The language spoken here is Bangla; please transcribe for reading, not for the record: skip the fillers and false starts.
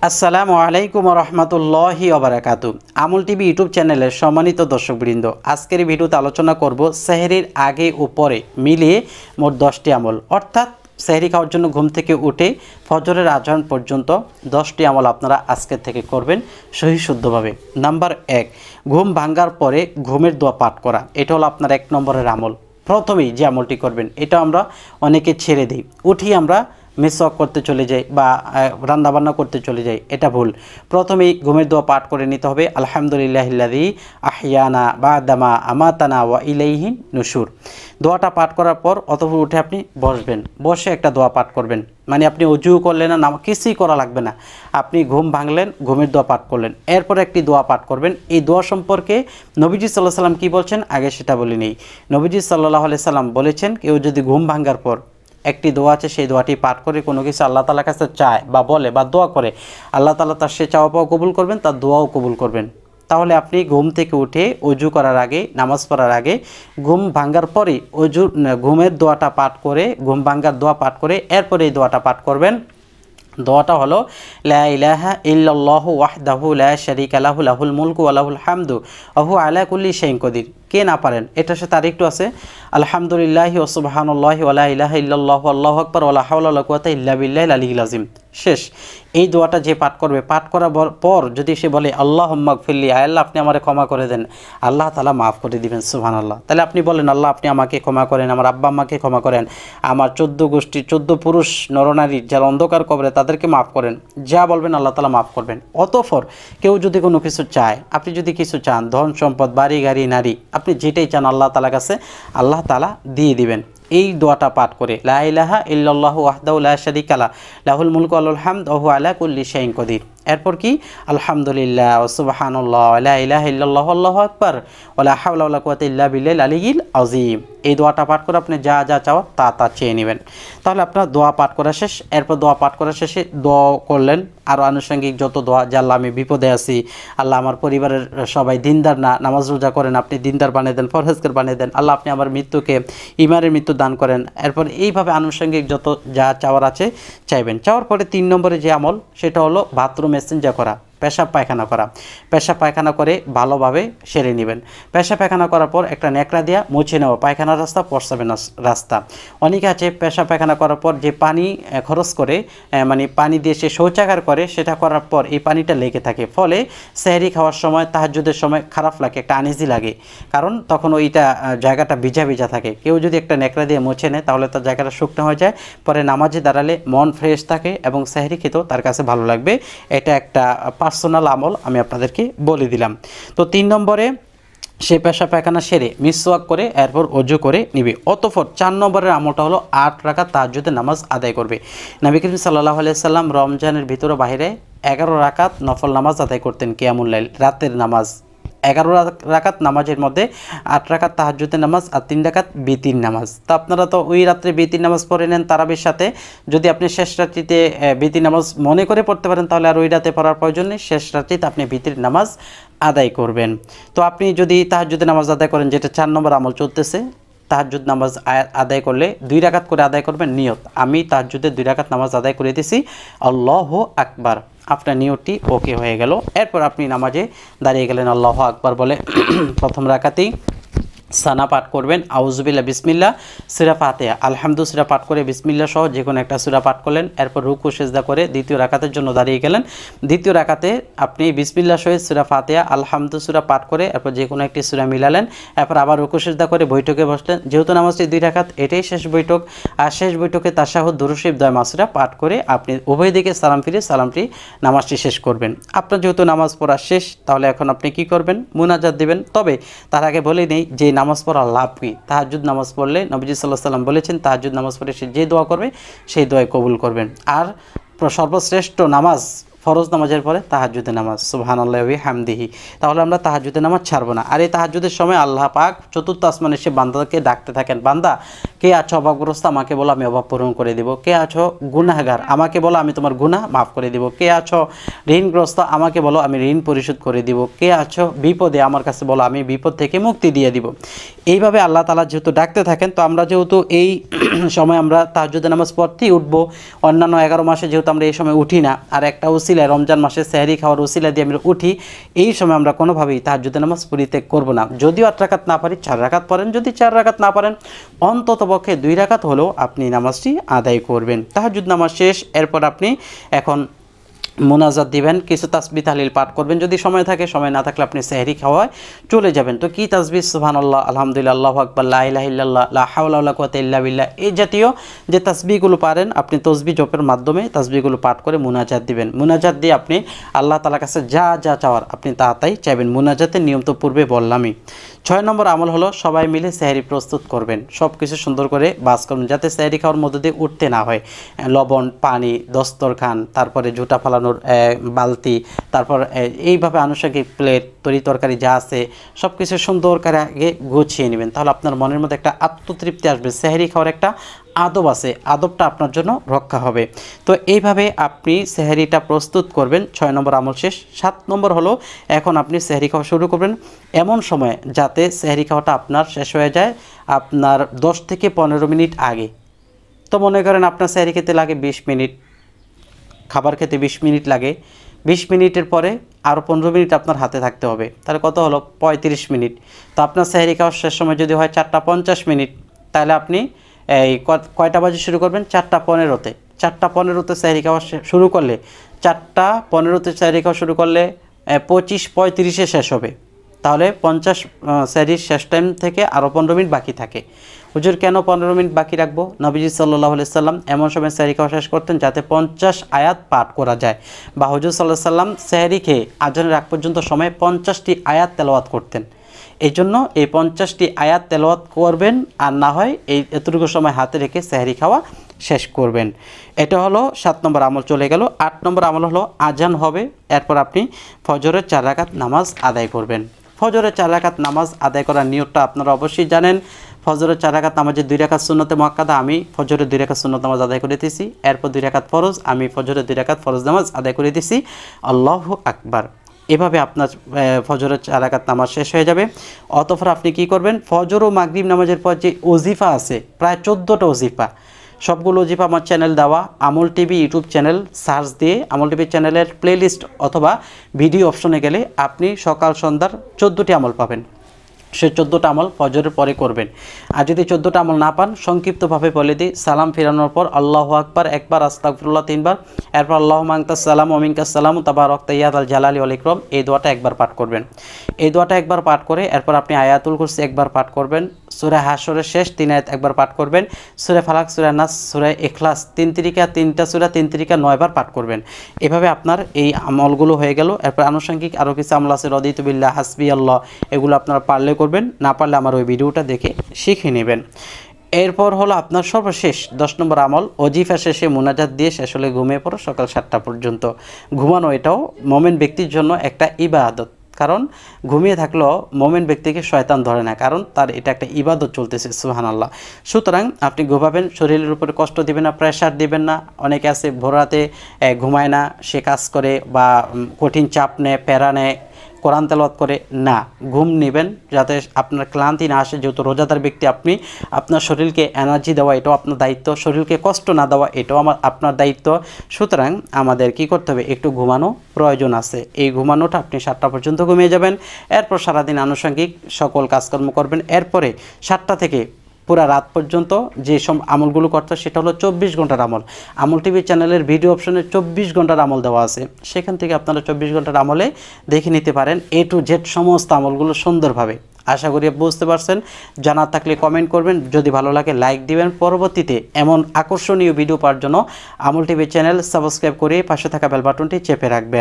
আসসালামু আলাইকুম রহমতুল্লাহি ওবারাকাতু। আমল টিভি ইউটিউব চ্যানেলের সম্মানিত দর্শকবৃন্দ, আজকের এই ভিডিওতে আলোচনা করব সেহরির আগে ও পরে মিলিয়ে মোট 10টি আমল, অর্থাৎ সেহরি খাওয়ার জন্য ঘুম থেকে উঠে ফজরের আজান পর্যন্ত 10টি আমল আপনারা আজকের থেকে করবেন সহি শুদ্ধভাবে। নাম্বার 1, ঘুম ভাঙার পরে ঘুমের দোয়া পাঠ করা। এটা হলো আপনার 1 নম্বরের আমল। প্রথমেই যে আমলটি করবেন, এটা আমরা অনেকে ছেড়ে দিই, উঠি আমরা মিসওয়াক করতে চলে যাই বা রান্নাবান্না করতে চলে যাই, এটা ভুল। প্রথমেই ঘুমের দোয়া পাঠ করে নিতে হবে, আলহামদুলিল্লাহিল্লাযী আহইয়ানা বা'দামা আমাতানা ওয়া ইলাইহি নুশুর। দোয়াটা পাঠ করার পর অতঃপর উঠে আপনি বসবেন, বসে একটা দোয়া পাঠ করবেন। মানে আপনি অজু করলেন না, কিছুই করা লাগবে না, আপনি ঘুম ভাঙলেন, ঘুমের দোয়া পাঠ করলেন, এরপর একটি দোয়া পাঠ করবেন। এই দোয়া সম্পর্কে নবীজি সাল্লাল্লাহু আলাইহি সাল্লাম কী বলছেন আগে সেটা বলে নেই। নবীজি সাল্লাল্লাহু আলাইহি সাল্লাম বলেছেন, কেউ যদি ঘুম ভাঙার পর একটি দোয়া আছে, সেই দোয়াটি পাঠ করে কোনো কিছু আল্লাহ তাআলার কাছে চায় বা বলে বা দোয়া করে, আল্লাহ তাআলা তার সে চাওয়া পাওয়া কবুল করবেন, তার দোয়াও কবুল করবেন। তাহলে আপনি ঘুম থেকে উঠে অজু করার আগে, নামাজ পড়ার আগে, ঘুম ভাঙার পরে ঘুমের দোয়াটা পাঠ করে, ঘুম ভাঙার দোয়া পাঠ করে এরপরে এই দোয়াটা পাঠ করবেন। দোয়াটা হলো লা ইলাহা ইল্লাল্লাহু ওয়াহদাহু লা শারীকা লাহু লাহুল মুলকু ওয়া লাহুল হামদু ওয়া হুয়া আলা কুল্লি শাইইন কদির। কে না পারেন, এটার সাথে আরেকটু আছে, আলহামদুলিল্লাহি ওয়া সুবহানাল্লাহি ওয়া লা ইলাহা ইল্লাল্লাহু আল্লাহু আকবার ওয়া লা হাওলা ওয়া লা কুওয়াতা ইল্লা বিল্লাহিল আলিয়্যিল আযীম। শেষ। এই দোয়াটা যে পাঠ করবে, পাঠ করার পর যদি সে বলে আল্লাহুম্মা গফিরলি, আল্লাহ আপনি আমারে ক্ষমা করে দেন, আল্লাহ তাআলা মাফ করে দিবেন। সুবহানাল্লাহ। তাহলে আপনি বলেন, আল্লাহ আপনি আমাকে ক্ষমা করেন, আমার আব্বা আম্মাকে ক্ষমা করেন, আমার 14 গোষ্ঠী 14 পুরুষ নরনারী যারা অন্ধকার কবরে তাদেরকে মাফ করেন। যা বলবেন আল্লাহ তাআলা মাফ করবেন। অতঃপর কেউ যদি কোনো কিছু চায়, আপনি যদি কিছু চান, ধন সম্পদ, বাড়ি গাড়ি, নারী, আপনি যেটাই চান আল্লাহ তাআলার কাছে আল্লাহ তাআলা দিয়ে দিবেন। এই দোয়াটা পাঠ করে লা ইলাহা ইল্লাল্লাহু ওয়াহদাহু লা শারীকা লাহু লাহুল মুলকু ওয়া লাহুল হামদু ওয়া হুয়া আলা কুল্লি শাইইন কদির। এরপর কি আলহামদুলিল্লাহ ওয়া সুবহানাল্লাহ ওয়া লা ইলাহা ইল্লাল্লাহু আল্লাহু আকবার ওয়া লা হাওলা ওয়া লা কুওয়াতা ইল্লা বিল্লাহিল আলিয়্যিল আযীম। এই দোয়াটা পাঠ করে আপনি যা যা চাও তা চেয়ে নেবেন। তাহলে আপনার দোয়া পাঠ করা শেষ। এরপর দোয়া পাঠ করা শেষে দোয়া করলেন, আরও আনুষঙ্গিক যত দোয়া, যে আল্লাহ আমি বিপদে আছি, আল্লাহ আমার পরিবারের সবাই দিনদার না, নামাজ রোজা করেন, আপনি দিনদার বানিয়ে দেন, ফরহেজগার বানিয়ে দেন, আল্লাহ আপনি আমার মৃত্যুকে ঈমানের মৃত্যু দান করেন। এরপর এইভাবে আনুষঙ্গিক যত যা চাওয়ার আছে চাইবেন। চাওয়ার পরে 3 নম্বরে যে আমল, সেটা হলো বাথরুম এক্সচেঞ্জ করা, পেশাব পায়খানা করা। পেশাব পায়খানা করে ভালোভাবে সেরে নেবেন। পেশাব পায়খানা করার পর একটা ন্যাকড়া দিয়া মুছে নেওয়া, পায়খানার রাস্তা, প্রস্রাবের রাস্তা। অনেকে আছে পেশাব পায়খানা করার পর যে পানি খরচ করে, মানে পানি দিয়ে সে শৌচাগার করে, সেটা করার পর এই পানিটা লেগে থাকে, ফলে সেহরি খাওয়ার সময়, তাহাজ্জুদের সময় খারাপ লাগে, একটা আনইজি লাগে, কারণ তখন ওইটা জায়গাটা ভিজা ভিজা থাকে। কেউ যদি একটা ন্যাকড়া দিয়ে মুছে নেয়, তাহলে তার জায়গাটা শুকনো হয়ে যায়, পরে নামাজে দাঁড়ালে মন ফ্রেশ থাকে এবং সেহরি খেতেও তার কাছে ভালো লাগবে। এটা একটা পার্সোনাল আমল আমি আপনাদেরকে বলে দিলাম। তো 3 নম্বরে সে পেশা পায়খানা সেরে মিসওয়াক করে এরপর অজু করে নিবে। অতঃপর 4 নম্বরের আমলটা হলো 8 রাকাত তাহাজ্জুদের নামাজ আদায় করবে। নবী করিম সাল্লাল্লাহু আলাইহি সাল্লাম রমজানের ভিতরে বাইরে 11 রাকাত নফল নামাজ আদায় করতেন, কিয়ামুল লাইল, রাতের নামাজ। 11 রাকাত নামাজের মধ্যে 8 রাকাত তাহাজ্জুদের নামাজ আর 3 রাকাত বিতির নামাজ। তো আপনারা তো ওই রাত্রে বিতির নামাজ পড়ে নেন তারাবির সাথে। যদি আপনি শেষ রাত্রিতে বিতির নামাজ মনে করে পড়তে পারেন, তাহলে আর ওই রাতে পড়ার প্রয়োজন নেই, শেষ রাত্রিতে আপনি বিতির নামাজ আদায় করবেন। তো আপনি যদি তাহাজ্জুদের নামাজ আদায় করেন, যেটা 4 নম্বর আমল চলতেছে, তাহাজ্জুদ নামাজ আদায় করলে 2 রাকাত করে আদায় করবেন। নিয়ত, আমি তাহাজ্জুদের 2 রাকাত নামাজ আদায় করে দিয়েছি, আল্লাহু আকবার, আপনার নিয়তটি ওকে হয়ে গেল। এরপর আপনি নামাজে দাঁড়িয়ে গেলেন, আল্লাহু আকবার বলে প্রথম রাকাতেই সানা পাঠ করবেন, আউযুবিল্লাহ, বিসমিল্লাহ, সূরা ফাতিহা, আলহামদু সূরা পাঠ করে বিসমিল্লাহ সহ যে কোনো একটা সূরা পাঠ করলেন। এরপর রুকু সিজদা করে দ্বিতীয় রাকাতের জন্য দাঁড়িয়ে গেলেন। দ্বিতীয় রাকাতে আপনি বিসমিল্লাহ সহ সূরা ফাতিহা, আলহামদু সূরা পাঠ করে এরপর যে কোনো একটি সূরা মিলালেন। এরপর আবার রুকু সিজদা করে বৈঠকে বসলেন। যেহেতু নামাজটি 2 রাকাত, এটাই শেষ বৈঠক। আর শেষ বৈঠকে তাশাহুদ, দুরূদ শরীফ, দোয়া মাসুরা পাঠ করে আপনি উভয় দিকে সালাম ফিরে সালামটি নামাজটি শেষ করবেন। আপনার যেহেতু নামাজ পড়া শেষ, তাহলে এখন আপনি কি করবেন? মুনাজাত দিবেন। তবে তার আগে বলে নেই যে নামাজ পড়ার লাভ কি। তাহাজ্জুদ নামাজ পড়লে নবীজি সাল্লাল্লাহু আলাইহি সাল্লাম বলেছেন, তাহাজ্জুদ নামাজ পড়ে সে যে দোয়া করবে সেই দোয়াই কবুল করবেন। আর সর্বশ্রেষ্ঠ নামাজ ফরজ নামাজের পরে তাহাজ্জুদের নামাজ, সুবহানাল্লাহি ওয়া বিহামদিহি। তাহলে আমরা তাহাজ্জুদের নামাজ ছাড়বো না। আর এই তাহাজ্জুদের সময় আল্লাহ পাক 4th আসমানে এসে বান্দাকে ডাকতে থাকেন, বান্দা কে আছো অভাবগ্রস্ত, আমাকে বলো আমি অভাব পূরণ করে দিব। কে আছো গুনাহগার, আমাকে বলো আমি তোমার গুনাহ মাফ করে দিব। কে আছো ঋণগ্রস্ত, আমাকে বলো আমি ঋণ পরিশোধ করে দিব। কে আছো বিপদে, আমার কাছে বলো আমি বিপদ থেকে মুক্তি দিয়ে দিব। এইভাবে আল্লাহ তাআলা যেহেতু ডাকতে থাকেন, তো আমরা যেহেতু এই সময় আমরা তাহাজ্জুদের নামাজ পড়তেই উঠবো, অন্যান্য 11 মাসে যেহেতু আমরা এই সময় উঠি না। আর একটা উসিলায় রমজান মাসে সেহরি খাওয়ার উসিলা দিয়ে আমরা উঠি, এই সময় আমরা কোনোভাবেই তাহাজ্জুদের নামাজ পরিত্যাগ করব না। যদিও 8 রাকাত না পারি 4 রাকাত পড়েন, যদি 4 রাকাত না পারেন অন্ততপক্ষে 2 রাকাত হলেও আপনি নামাজটি আদায় করবেন। তাহাজ্জুদ নামাজ শেষ, এরপর আপনি এখন মুনাজাত দিবেন, কিছু তাসবিহ তাহলিল পাঠ করবেন, যদি সময় থাকে, সময় না থাকলে আপনি সেহরি খাওয়ায় চলে যাবেন। তো কি তাসবিহ? সুবহানাল্লাহ, আলহামদুলিল্লাহ, আল্লাহু আকবার, লা ইলাহা ইল্লাল্লাহ, লা হাওলা ওয়ালা কুওয়াতা ইল্লা বিল্লাহ, এই জাতীয় যে তাসবিহগুলো পারেন আপনি তসবিহ জপের মাধ্যমে তাসবিহগুলো পাঠ করে মুনাজাত দিবেন। মুনাজাত দিয়ে আপনি আল্লাহ তাআলার কাছে যা যা চাওয়ার আপনি তাই চাইবেন। মুনাজাতের নিয়ম তো পূর্বে বললামই। 6 নম্বর আমল হলো সবাই মিলে সেহরি প্রস্তুত করবেন, সব কিছু সুন্দর করে বাস করবেন যাতে সেহরি খাওয়ার মধ্যে দিয়ে উঠতে না হয়। লবণ, পানি, দস্তরখান, তারপরে জুতা ফালানোর বালতি, তারপর এইভাবে আনুষঙ্গিক প্লেট, তরি তরকারি যা আছে সব কিছু সুন্দর করে আগে গুছিয়ে নেবেন, তাহলে আপনার মনের মধ্যে একটা আত্মতৃপ্তি আসবে। সেহরি খাওয়ার একটা আদব আছে, আদবটা আপনার জন্য রক্ষা হবে। তো এইভাবে আপনি সেহরিটা প্রস্তুত করবেন। 6 নম্বর আমল শেষ। 7 নম্বর হলো এখন আপনি সেহরি খাওয়া শুরু করবেন এমন সময় যাতে সেহরি খাওয়াটা আপনার শেষ হয়ে যায় আপনার 10 থেকে 15 মিনিট আগে। তো মনে করেন আপনার সেহরি খেতে লাগে 20 মিনিট, খাবার খেতে 20 মিনিট লাগে, 20 মিনিটের পরে আরও 15 মিনিট আপনার হাতে থাকতে হবে, তাহলে কত হলো 35 মিনিট। তো আপনার সেহরি খাওয়ার শেষ সময় যদি হয় 4টা 50 মিনিট, তাহলে আপনি এই কয়টা বাজে শুরু করবেন? 4টা 15-তে। 4টা 15-তে সেহরি খাওয়া শুরু করলে 4টা 15-তে সেহরি খাওয়া শুরু করলে 25-35-এ শেষ হবে, তাহলে 50 সেহরির শেষ টাইম থেকে আরও 15 মিনিট বাকি থাকে। হুজুর কেন 15 মিনিট বাকি রাখবো? নবীজি সাল্লাল্লাহু আলাইহি সাল্লাম এমন সময় সেহরি খাওয়া শেষ করতেন যাতে 50 আয়াত পাঠ করা যায়, বা হুজুর সাল্লাল্লাহু আলাইহি সাল্লাম সেহরি খেয়ে আজানের আগ পর্যন্ত সময় 50টি আয়াত তেলাওয়াত করতেন। এই জন্য এই 50টি আয়াত তেলাওয়াত করবেন, আর না হয় এই এতটুকু সময় হাতে রেখে সেহরি খাওয়া শেষ করবেন। এটা হলো 7 নম্বর আমল চলে গেল। 8 নম্বর আমল হলো আজান হবে, এরপর আপনি ফজরের 4 রাকাত নামাজ আদায় করবেন। ফজরের 4 রাকাত নামাজ আদায় করার নিয়মটা আপনারা অবশ্যই জানেন। ফজরের 4 রাকাত নামাজে 2 রাকাত সুন্নতে মুআক্কাদা, আমি ফজরের 2 রাকাত সুন্নত নামাজ আদায় করে দিয়েছি। এরপর 2 রাকাত ফরজ, আমি ফজরের 2 রাকাত ফরজ নামাজ আদায় করে দিয়েছি। আল্লাহু আকবার। এভাবে আপনার ফজরের 4 রাকাত নামাজ শেষ হয়ে যাবে। অতঃপর আপনি কি করবেন? ফজর ও মাগরিব নামাজের পর যে ওজিফা আছে, প্রায় 14টা ওজিফা, সবগুলো ওজিফা আমার চ্যানেল দেওয়া আমল টিভি ইউটিউব চ্যানেল সার্চ দিয়ে আমল টিভি চ্যানেলের প্লেলিস্ট অথবা ভিডিও অপশনে গেলে আপনি সকাল সন্ধ্যার 14টি আমল পাবেন। সেই 14টা আমল ফজরের পরে করবেন। আর যদি 14টা আমল না পান, সংক্ষিপ্তভাবে বলে দিই, সালাম ফেরানোর পর আল্লাহু আকবার একবার, আস্তাগফিরুল্লাহ 3 বার, এরপর আল্লাহুম্মা আনতাস সালাম ওয়া মিনকাস সালাম তাবারাকতা ইয়া যাল জালালি ওয়াল ইকরাম, এই দোয়াটা একবার পাঠ করবেন। এই দোয়াটা একবার পাঠ করে এরপর আপনি আয়াতুল কুরসি একবার পাঠ করবেন, সূরা হাশরের শেষ 3 আয়াত একবার পাঠ করবেন, সূরা ফালাক, সূরা নাস, সূরা ইখলাস 3টা সূরা 9 বার পাঠ করবেন। এভাবে আপনার এই আমলগুলো হয়ে গেল। এরপর আনুষঙ্গিক আরও কিছু আমল আছে, রদিতু বিল্লাহ, হাসবি আল্লাহ, এগুলো আপনারা পারলে করবেন, না পারলে আমার ওই ভিডিওটা দেখে শিখে নেবেন। এরপর হলো আপনার সর্বশেষ 10 নম্বর আমল, ওজিফা শেষে মুনাজাত দিয়ে শেষ হলে ঘুমিয়ে পড়ো সকাল 7টা পর্যন্ত। ঘুমানো এটাও মোমেন ব্যক্তির জন্য একটা ইবাদত, কারণ ঘুমিয়ে থাকলেও মোমেন ব্যক্তিকে শয়তান ধরে না, কারণ তার এটা একটা ইবাদত চলতেছে, সুবহানাল্লাহ। সুতরাং আপনি ঘুমাবেন, শরীরের উপরে কষ্ট দিবেন না, প্রেশার দিবেন না। অনেকে আছে ভোর রাতে ঘুমায় না, সে কাজ করে বা কঠিন চাপ নেয়, প্যারা নেয়, কোরআন তেলাওয়াত করে না, ঘুম নেবেন যাতে আপনার ক্লান্তি না আসে। যেহেতু রোজাদার ব্যক্তি, আপনি আপনার শরীরকে এনার্জি দেওয়া এটাও আপনার দায়িত্ব, শরীরকে কষ্ট না দেওয়া এটাও আপনার দায়িত্ব। সুতরাং আমাদের কি করতে হবে? একটু ঘুমানো প্রয়োজন আছে। এই ঘুমানোটা আপনি 7টা পর্যন্ত ঘুমিয়ে যাবেন, এরপর সারাদিন আনুষঙ্গিক সকল কাজকর্ম করবেন। এরপরে 7টা থেকে পুরা রাত পর্যন্ত যে সব আমলগুলো করতে, সেটা হলো 24 ঘন্টার আমল। আমল টিভি চ্যানেলের ভিডিও অপশনে 24 ঘন্টার আমল দেওয়া আছে, সেখান থেকে আপনারা 24 ঘন্টার আমলে দেখে নিতে পারেন A to Z সমস্ত আমলগুলো সুন্দরভাবে। আশা করি বুঝতে পারছেন। জানার থাকলে কমেন্ট করবেন, যদি ভালো লাগে লাইক দিবেন। পরবর্তীতে এমন আকর্ষণীয় ভিডিও পাওয়ার জন্য আমল টিভি চ্যানেল সাবস্ক্রাইব করে পাশে থাকা বেল বাটনটি চেপে রাখবেন।